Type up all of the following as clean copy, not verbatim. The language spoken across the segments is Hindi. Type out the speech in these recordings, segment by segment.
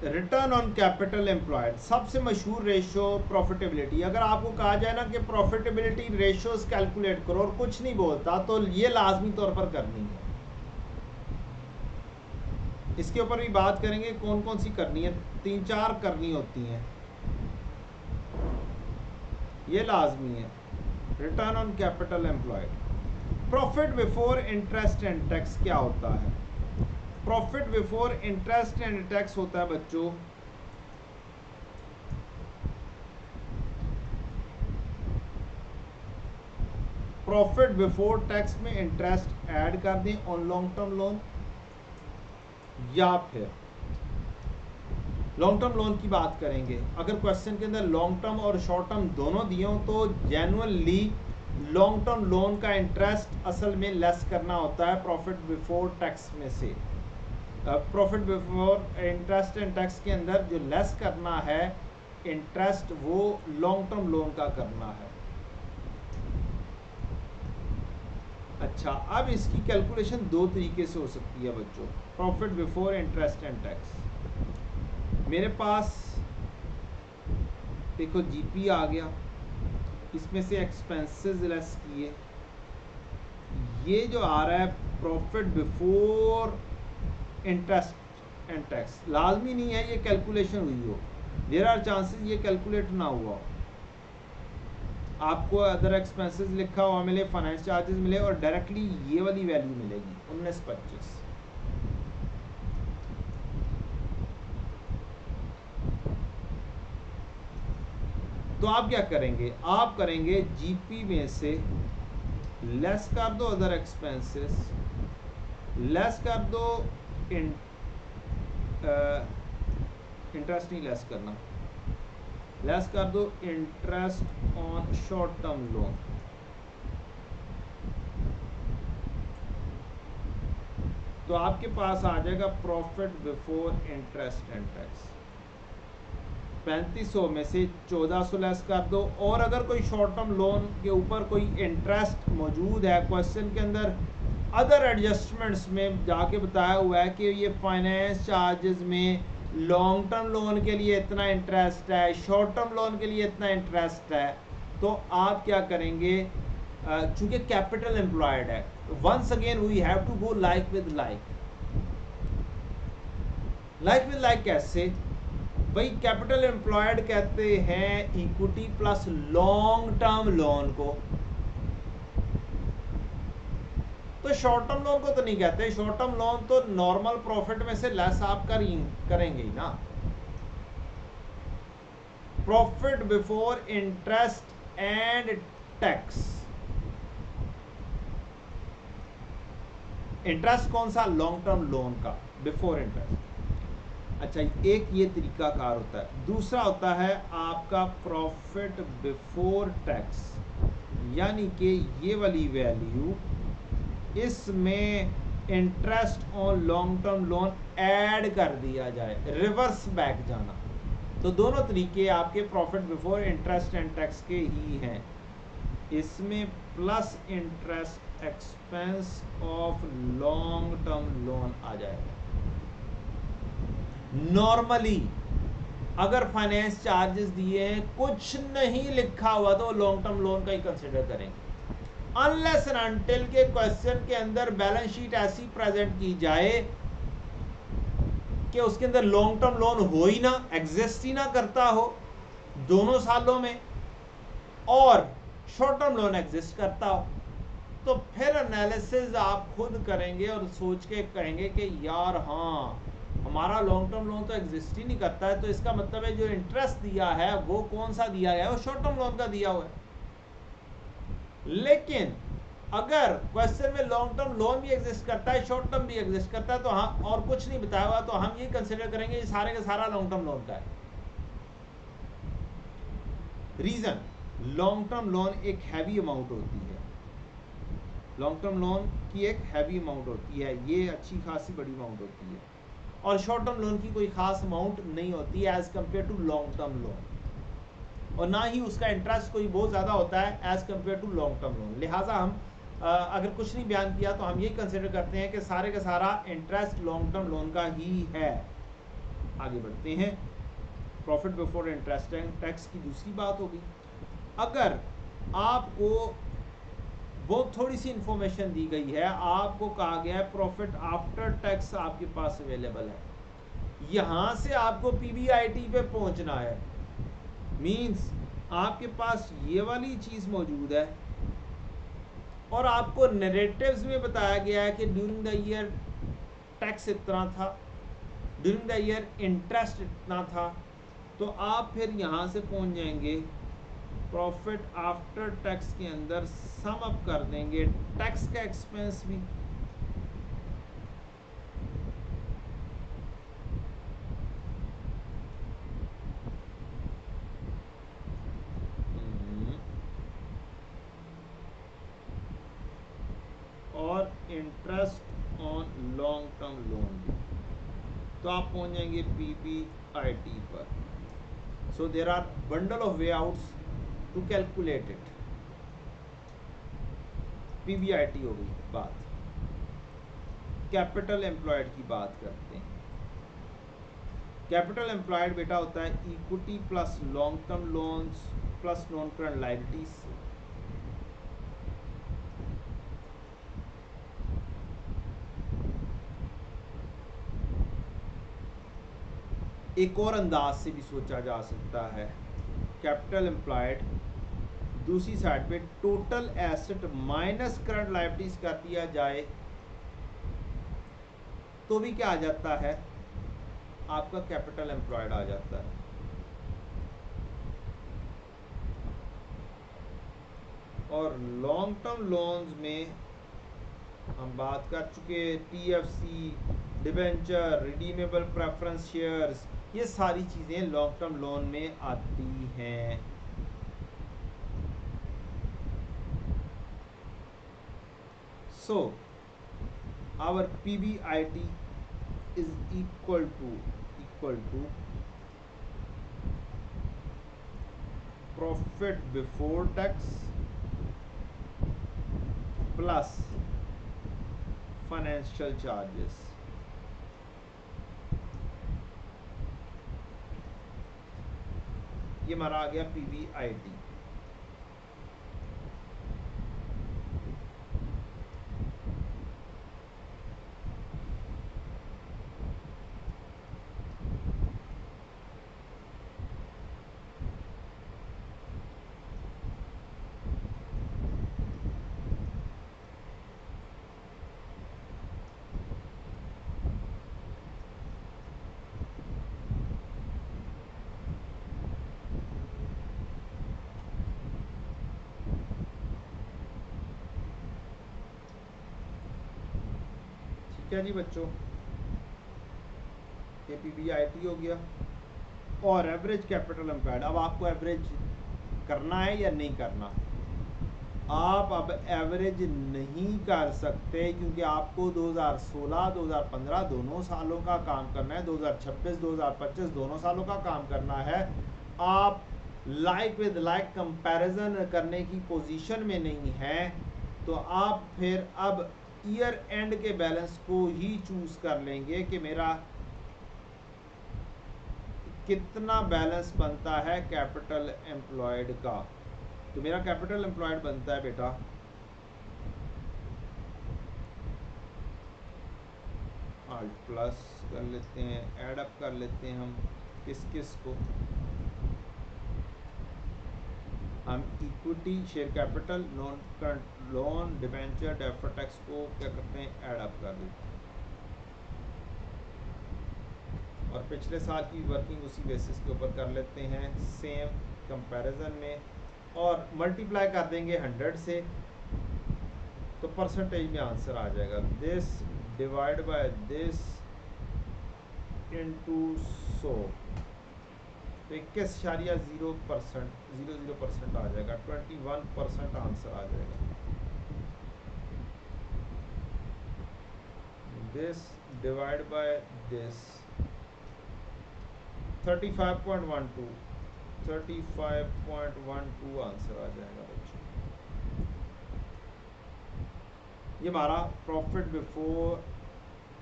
रिटर्न ऑन कैपिटल एम्प्लॉयड, सबसे मशहूर रेशो प्रॉफिटेबिलिटी। अगर आपको कहा जाए ना कि प्रॉफिटेबिलिटी रेशियोज कैलकुलेट करो और कुछ नहीं बोलता, तो ये लाजमी तौर पर करनी है। इसके ऊपर भी बात करेंगे कौन कौन सी करनी है, 3-4 करनी होती हैं, ये लाजमी है। Return on capital employed. Profit before interest and tax क्या होता है? Profit before interest and tax होता है बच्चों, प्रॉफिट बिफोर टैक्स में इंटरेस्ट ऐड कर दें ऑन लॉन्ग टर्म लोन, या फिर लॉन्ग टर्म लोन की बात करेंगे। अगर क्वेश्चन के अंदर लॉन्ग टर्म और शॉर्ट टर्म दोनों दिए हों तो जेन्युइनली लॉन्ग टर्म लोन का इंटरेस्ट असल में लेस करना होता है प्रॉफिट बिफोर टैक्स में से। Profit before interest and tax के अंदर जो लेस करना है इंटरेस्ट, वो लॉन्ग टर्म लोन का करना है। अच्छा, अब इसकी कैलकुलेशन दो तरीके से हो सकती है बच्चों, profit before interest and tax. मेरे पास देखो जीपी आ गया, इसमें से एक्सपेंसेस लेस किए, ये जो आ रहा है profit before interest and tax. लाजमी नहीं है ये कैलकुलेशन हुई हो, देयर आर चांसेस ये कैलकुलेट ना हुआ हो। आपको अदर एक्सपेंसेस लिखा हुआ मिले, फाइनेंस चार्जेस मिले और डायरेक्टली ये वाली वैल्यू मिलेगी 1925। तो आप क्या करेंगे, आप करेंगे जीपी में से लेस कर दो अदर एक्सपेंसेस, लेस कर दो इंटरेस्ट नहीं लेस करना, लेस कर दो interest on short term loan. तो आपके पास आ जाएगा profit before interest and tax. 3500 में से 1400 लेस कर दो। और अगर कोई शॉर्ट टर्म लोन के ऊपर कोई इंटरेस्ट मौजूद है, क्वेश्चन के अंदर अदर एडजस्टमेंट्स में जाके बताया हुआ है कि ये फाइनेंस चार्जेस में लॉन्ग टर्म लोन के लिए इतना इंटरेस्ट है, शॉर्ट टर्म लोन के लिए इतना इंटरेस्ट है, तो आप क्या करेंगे, चूंकि कैपिटल एम्प्लॉयड है, once again we have to go like with like. Like with like कैसे भाई? कैपिटल एम्प्लॉयड कहते हैं equity plus long term loan को, तो शॉर्ट टर्म लोन को तो नहीं कहते। शॉर्ट टर्म लोन तो नॉर्मल प्रॉफिट में से लेस आप करेंगे ही ना। Profit before interest and tax, interest कौन सा? लॉन्ग टर्म लोन का बिफोर इंटरेस्ट। अच्छा, एक ये तरीका कार होता है। दूसरा होता है आपका प्रॉफिट बिफोर टैक्स, यानी कि ये वाली वैल्यू, इसमें interest on long term loan add कर दिया जाए, रिवर्स बैक जाना। तो दोनों तरीके आपके profit before interest and tax के ही हैं। इसमें plus interest expense of long term loan आ जाएगा। नॉर्मली अगर फाइनेंस चार्जेस दिए हैं, कुछ नहीं लिखा हुआ, तो लॉन्ग टर्म लोन का ही कंसिडर करेंगे, अनलेस एंड अनटिल के क्वेश्चन के अंदर बैलेंस शीट ऐसी प्रेजेंट की जाए कि उसके अंदर लॉन्ग टर्म लोन हो ही ना, एग्जिस्ट ही ना करता हो दोनों सालों में, और शॉर्ट टर्म लोन एग्जिस्ट करता हो, तो फिर एनालिसिस आप खुद करेंगे और सोच के कहेंगे कि यार हाँ, हमारा लॉन्ग टर्म लोन तो एग्जिस्ट ही नहीं करता है, तो इसका मतलब है जो इंटरेस्ट दिया है वो कौन सा दिया गया है, वो शॉर्ट टर्म लोन का दिया हुआ है। लेकिन अगर क्वेश्चन में लॉन्ग टर्म लोन भी एग्जिस्ट करता है, शॉर्ट टर्म भी एग्जिस्ट करता है, तो हम और कुछ नहीं बताया हुआ, तो हम ये कंसिडर करेंगे ये सारे का सारा लॉन्ग टर्म लोन का है। रीजन, लॉन्ग टर्म लोन एक हैवी अमाउंट होती है, लॉन्ग टर्म लोन की एक हैवी अमाउंट होती है, ये अच्छी खासी बड़ी अमाउंट होती है, और शॉर्ट टर्म लोन की कोई खास अमाउंट नहीं होती है as compare to long term loan, और ना ही उसका इंटरेस्ट कोई बहुत ज़्यादा होता है as compare to long term loan. लिहाजा हम अगर कुछ नहीं बयान किया तो हम ये कंसिडर करते हैं कि सारे का सारा इंटरेस्ट लॉन्ग टर्म लोन का ही है। आगे बढ़ते हैं। Profit before interest and tax की दूसरी बात होगी, अगर आपको बहुत थोड़ी सी इंफॉर्मेशन दी गई है, आपको कहा गया है प्रॉफिट आफ्टर टैक्स आपके पास अवेलेबल है, यहां से आपको पीबीआईटी पे पहुंचना है, मींस आपके पास ये वाली चीज मौजूद है और आपको नैरेटिव्स में बताया गया है कि ड्यूरिंग द ईयर टैक्स इतना था, ड्यूरिंग द ईयर इंटरेस्ट इतना था, तो आप फिर यहाँ से पहुँच जाएंगे प्रॉफिट आफ्टर टैक्स के अंदर, सम अप कर देंगे टैक्स का एक्सपेंस भी, और interest on long term loan भी, तो आप पहुंच जाएंगे पीबीआईटी पर। So there are bundle of way outs to calculate it. PBIT हो गई बात। कैपिटल एम्प्लॉयड की बात करते हैं। कैपिटल एम्प्लॉयड बेटा होता है equity plus long term loans plus non current liabilities. एक और अंदाज से भी सोचा जा सकता है, कैपिटल एम्प्लॉयड दूसरी साइड पे total asset minus current liabilities कर दिया जाए तो भी क्या आ जाता है, आपका कैपिटल एम्प्लॉयड आ जाता है। और लॉन्ग टर्म लोन्स में हम बात कर चुके, TFC, debenture, redeemable preference shares, ये सारी चीज़ें लॉन्ग टर्म लोन में आती हैं। So our PBIT is equal to profit before tax plus financial charges. ये हमारा आ गया पीबीआईटी। ठीक है जी बच्चों, ये पीबीआईटी हो गया। और एवरेज कैपिटल एम्प्लॉयड, अब आपको एवरेज करना है या नहीं करना। आप अब एवरेज नहीं कर सकते क्योंकि आपको 2016 2015 दोनों सालों का काम करना है, 2026 2025 दोनों सालों का काम करना है। आप लाइक विद लाइक कंपैरिजन करने की पोजीशन में नहीं है, तो आप फिर अब ईयर एंड के बैलेंस को ही चूज कर लेंगे कि मेरा कितना बैलेंस बनता है कैपिटल एम्प्लॉयड का। तो मेरा कैपिटल एम्प्लॉयड बनता है बेटा आल्ट प्लस कर लेते हैं, ऐड अप कर लेते हैं हम किस किस को, हम equity, share capital, non current loan, debenture, deferred tax को क्या करते हैं, ऐड अप कर देते हैं। और पिछले साल की वर्किंग उसी बेसिस के ऊपर कर लेते हैं सेम कंपैरिजन में, और मल्टीप्लाई कर देंगे 100 से, तो परसेंटेज में आंसर आ जाएगा। This divide by this into 100, तो 21.0% 00% आ जाएगा, 21% आंसर आ जाएगा। This divide by this 35.12 answer आ जाएगा बच्चों। ये हमारा profit before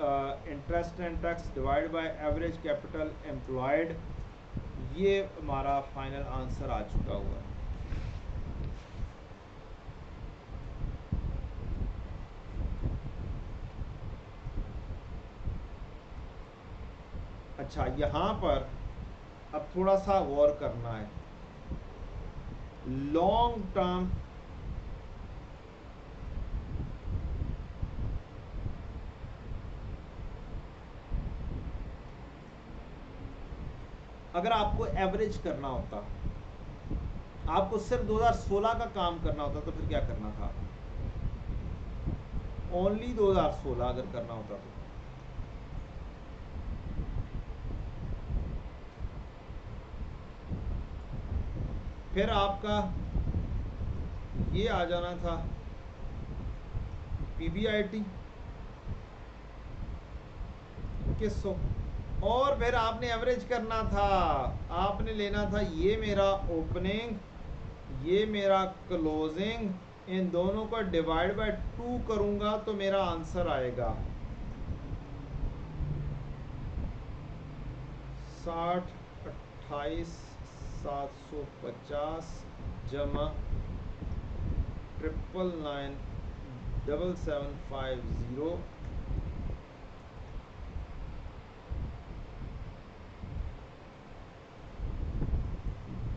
interest and tax divide by average capital employed, ये हमारा फाइनल आंसर आ चुका हुआ है। अच्छा, यहाँ पर अब थोड़ा सा गौर करना है। लॉन्ग टर्म अगर आपको एवरेज करना होता, आपको सिर्फ 2016 का काम करना होता, तो फिर क्या करना था? ओनली 2016 अगर करना होता तो फिर आपका ये आ जाना था पीबीआईटी 2100, और फिर आपने एवरेज करना था। आपने लेना था ये मेरा ओपनिंग, ये मेरा क्लोजिंग, इन दोनों को डिवाइड बाय 2 करूंगा तो मेरा आंसर आएगा 60 28 750 जमा 999 7750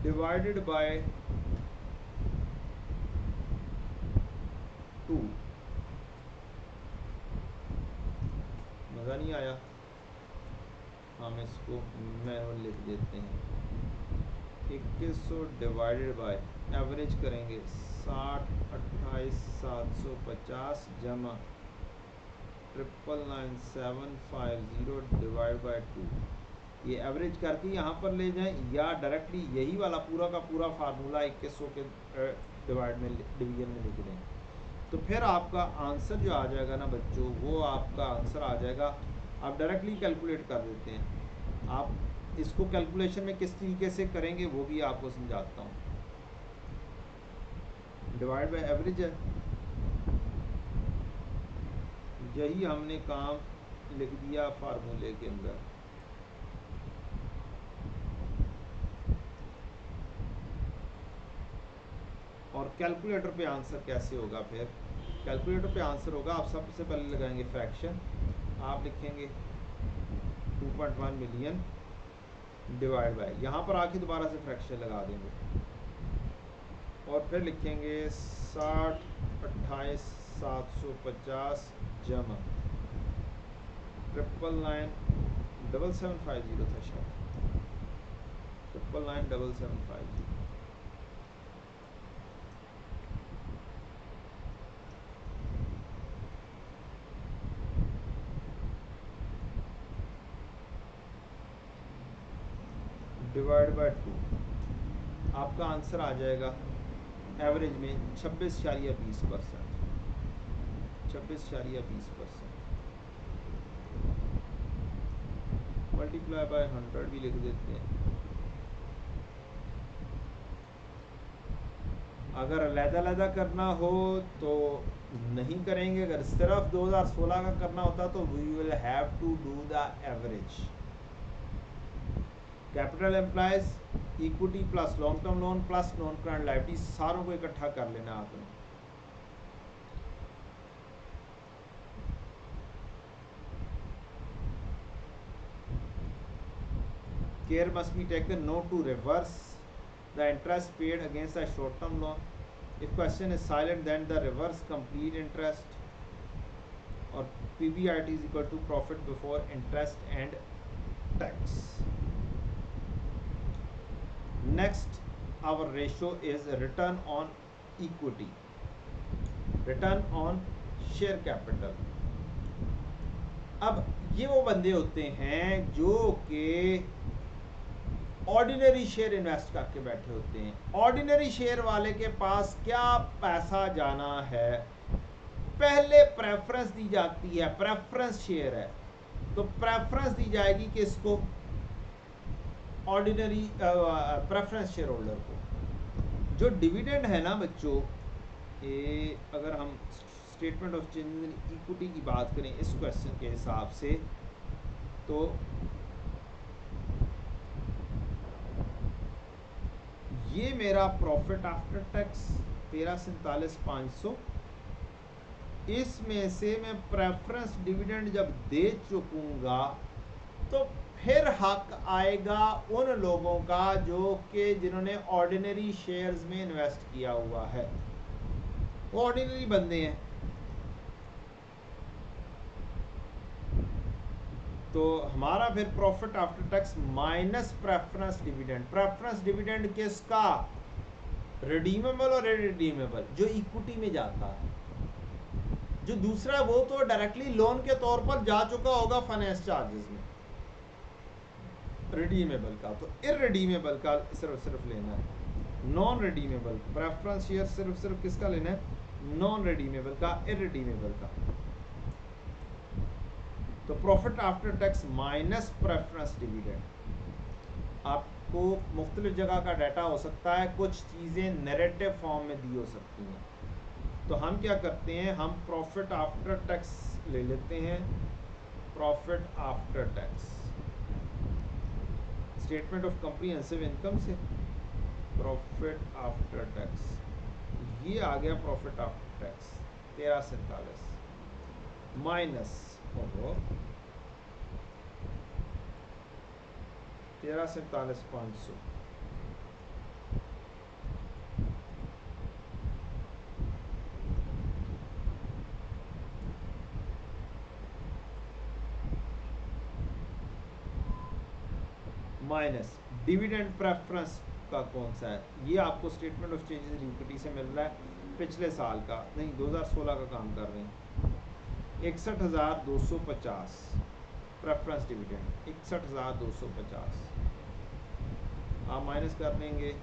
डिवाइडेड बाय 2। मज़ा नहीं आया? हम इसको मैनुअल लिख देते हैं। 2100 डिवाइडेड बाय, एवरेज करेंगे 60 28 750 जमा 999750 डिवाइड बाय 2। ये एवरेज करके यहाँ पर ले जाएं, या डायरेक्टली यही वाला पूरा का पूरा फार्मूला 2100 के डिवीजन में लिख दें, तो फिर आपका आंसर जो आ जाएगा ना बच्चों, वो आपका आंसर आ जाएगा। आप डायरेक्टली कैलकुलेट कर देते हैं। आप इसको कैलकुलेशन में किस तरीके से करेंगे वो भी आपको समझाता हूँ। डिवाइड बाय एवरेज है, यही हमने काम लिख दिया फार्मूले के अंदर। और कैलकुलेटर पे आंसर कैसे होगा? फिर कैलकुलेटर पे आंसर होगा, आप सबसे पहले लगाएंगे फ्रैक्शन, आप लिखेंगे 2.1 मिलियन डिवाइड बाय, यहाँ पर आके दोबारा से फ्रैक्शन लगा देंगे और फिर लिखेंगे 60 28 750 जमा 999750 था शायद, 999750। डिवाइड बाय 2, आपका आंसर आ जाएगा एवरेज में 26.20%, 26.20%। मल्टीप्लाई बाय 100 भी लिख देते हैं। अगर अलग-अलग करना हो तो नहीं करेंगे, अगर सिर्फ 2016 का करना होता तो we will have to do the average. Capital employs, equity plus long term loan plus non current liability, सारों को इकट्ठा कर लेना आपने। Care must be taken not to reverse the interest paid against the short term loan. If question is silent, then the reverse complete interest, or PBIT is equal to profit before interest and tax. Next, our ratio is return on equity, return on share capital. अब ये वो बंदे होते हैं जो कि ऑर्डिनरी शेयर इन्वेस्ट करके बैठे होते हैं। ऑर्डिनरी शेयर वाले के पास क्या पैसा जाना है? पहले प्रेफरेंस दी जाती है, प्रेफरेंस शेयर है, तो प्रेफरेंस दी जाएगी किसको? ऑर्डिनरी प्रेफरेंस शेयर होल्डर को। जो डिविडेंड है ना बच्चों, ये अगर हम statement of changes in equity की बात करें इस क्वेश्चन के हिसाब से, तो ये मेरा प्रॉफिट आफ्टर टैक्स 13,47,500, इसमें से मैं प्रेफरेंस डिविडेंड जब दे चुकूंगा तो फिर हक आएगा उन लोगों का जो कि जिन्होंने ऑर्डिनरी शेयर्स में इन्वेस्ट किया हुआ है, वो ऑर्डिनरी बंदे हैं। तो हमारा फिर profit after tax minus preference dividend. Preference dividend किसका? रिडीमेबल और इररिडीमेबल, जो इक्विटी में जाता है। जो दूसरा है वो तो डायरेक्टली लोन के तौर पर जा चुका होगा फाइनेंस चार्जेस में, रिडीमेबल का। तो इररिडीमेबल का सिर्फ लेना है, नॉन रिडीमेबल प्रेफरेंस शेयर सिर्फ किसका लेना है? नॉन रिडीमेबल का, इररिडीमेबल का। तो profit after tax minus preference dividend. आपको मुख्तलिफ जगह का डाटा हो सकता है, कुछ चीज़ें नैरेटिव फॉर्म में दी हो सकती हैं। तो हम क्या करते हैं, हम प्रॉफिट आफ्टर टैक्स ले लेते हैं। Profit after tax statement of comprehensive income से प्रॉफिट आफ्टर टैक्स, ये आ गया profit after tax 1347 minus 13,47,500, minus dividend preference का कौन सा है? ये आपको statement of changes in equity से मिल रहा है, पिछले साल का नहीं 2016 का काम कर रहे हैं। 61,250 प्रेफरेंस डिविडेंड, 61,250 आप माइनस कर देंगे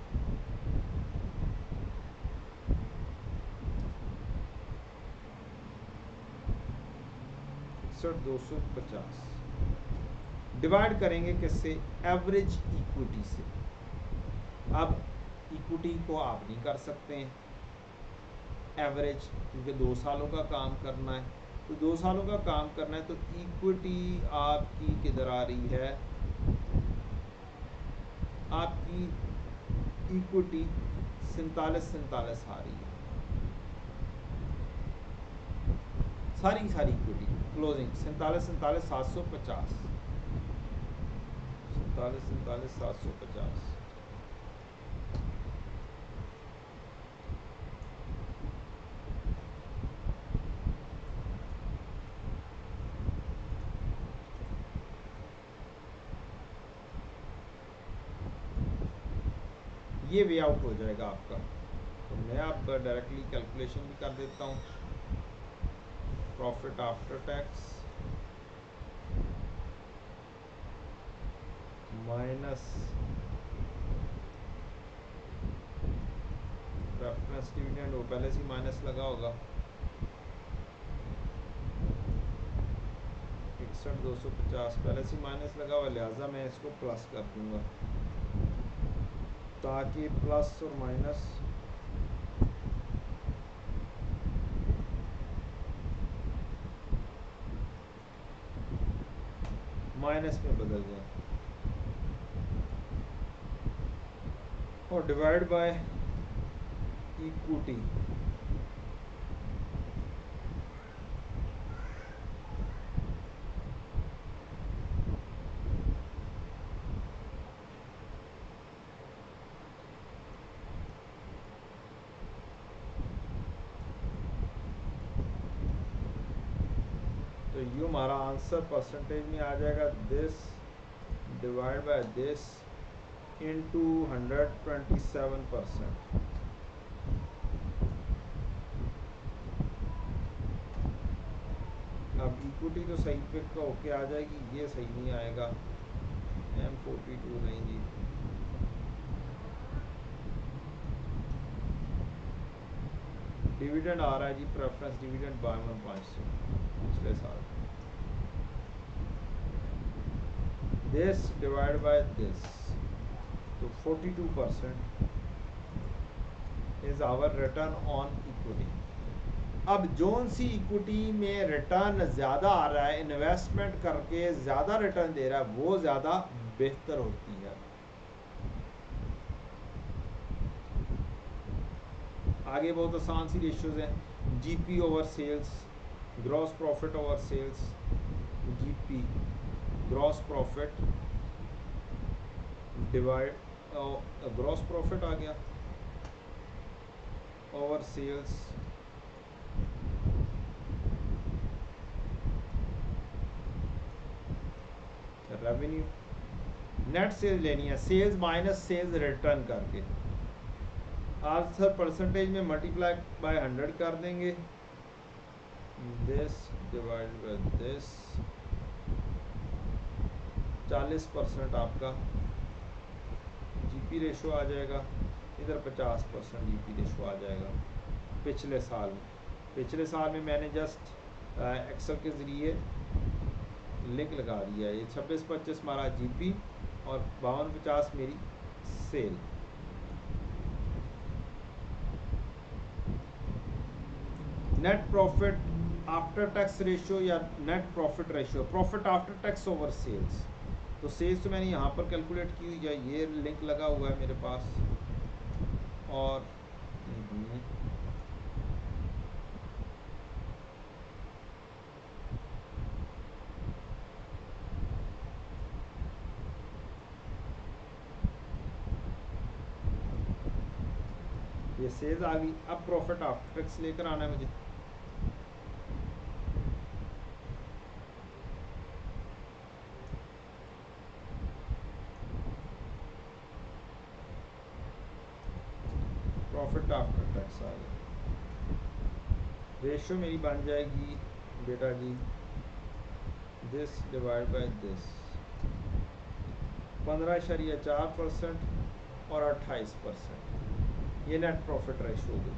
61,250 डिवाइड करेंगे किससे? एवरेज इक्विटी से। अब इक्विटी को आप नहीं कर सकते हैं एवरेज, क्योंकि 2 सालों का काम करना है। तो 2 सालों का काम करना है तो इक्विटी आपकी किधर आ रही है? आपकी इक्विटी 47 आ रही है, सारी इक्विटी क्लोजिंग 47,750 47,750। ये वे आउट हो जाएगा आपका। तो मैं आप डायरेक्टली कैलकुलेशन भी कर देता हूँ। Profit after tax minus preference dividend, वो पहले से माइनस लगा होगा 61,250 पहले से माइनस लगा हुआ, लिहाजा मैं इसको प्लस कर दूंगा ताकि प्लस और माइनस माइनस में बदल जाए और डिवाइड बाय इक्विटी। तो ये हमारा आंसर परसेंटेज में आ जाएगा, this divide by this into 127%। अब इक्विटी तो सही पे का होके आ जाएगी, ये सही नहीं आएगा, M42 नहीं जी। डिविडेंड आ रहा है जी, प्रेफरेंस डिविडेंड 52,500 पिछले साल। दिस डिवाइड बाय दिस, तो 42% is our return on equity. अब जोन सी इक्विटी में रिटर्न ज़्यादा आ रहा है, इन्वेस्टमेंट करके ज़्यादा रिटर्न दे रहा है, वो ज़्यादा बेहतर होती है। आगे बहुत आसान सी रेशियोज हैं, GP over sales, gross profit over sales, GP gross profit divide gross profit आ गया over sales revenue. Net sales लेनी है, सेल्स माइनस सेल्स रिटर्न करके, आंसर परसेंटेज में मल्टीप्लाई बाय 100 कर देंगे, दिस डिवाइड बाय दिस, 40% आपका जीपी रेशो आ जाएगा, इधर 50% जीपी रेशो आ जाएगा। पिछले साल में मैंने जस्ट एक्सेल के ज़रिए लिंक लगा दिया है, ये 26-25 हमारा जीपी और 52-50 मेरी sale. Net profit after tax ratio या net profit ratio, profit after tax over sales. तो सेल्स तो मैंने यहाँ पर कैलकुलेट की हुई है, ये लिंक लगा हुआ है मेरे पास, और ये सेल्स आ गई। अब प्रॉफिट आफ्टर टैक्स लेकर आना है मुझे। प्रॉफिट आफ्टर टैक्स आ गया, रेशियो मेरी बन जाएगी बेटा जी दिस डिवाइड बाय दिस, 15.4% और 28%, ये नेट प्रॉफिट रेशियो होगी।